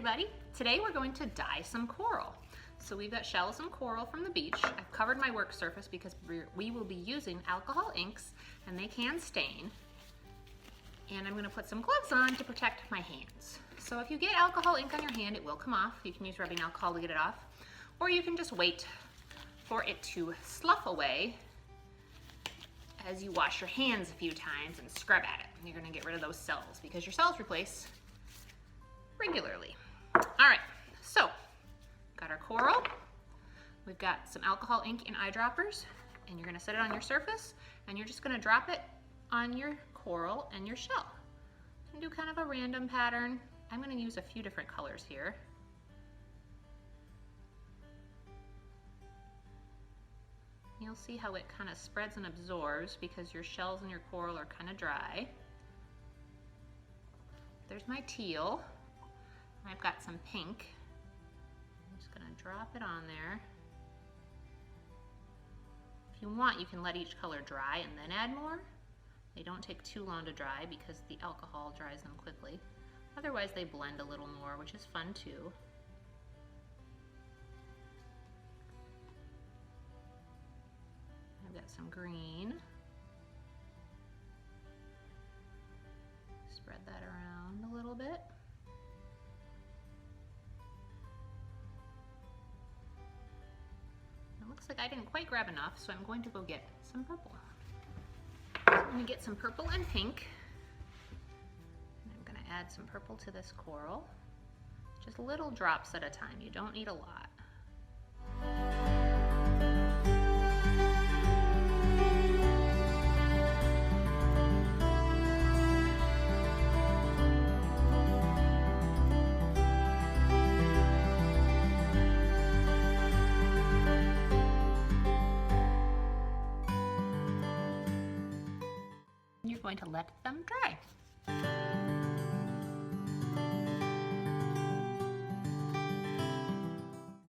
everybody. Today we're going to dye some coral. So we've got shells and coral from the beach. I've covered my work surface because we will be using alcohol inks and they can stain. And I'm going to put some gloves on to protect my hands. So if you get alcohol ink on your hand, it will come off. You can use rubbing alcohol to get it off. Or you can just wait for it to slough away as you wash your hands a few times and scrub at it. You're going to get rid of those cells because your cells replace regularly. All right, so got our coral. We've got some alcohol ink and eyedroppers, and you're going to set it on your surface, and you're just going to drop it on your coral and your shell. And do kind of a random pattern. I'm going to use a few different colors here. You'll see how it kind of spreads and absorbs because your shells and your coral are kind of dry. There's my teal. I've got some pink. I'm just going to drop it on there. If you want, you can let each color dry and then add more. They don't take too long to dry because the alcohol dries them quickly. Otherwise, they blend a little more, which is fun too. I've got some green. Spread that around a little bit. It looks like I didn't quite grab enough, so I'm going to go get some purple. So I'm going to get some purple and pink. And I'm going to add some purple to this coral. Just little drops at a time. You don't need a lot. You're going to let them dry.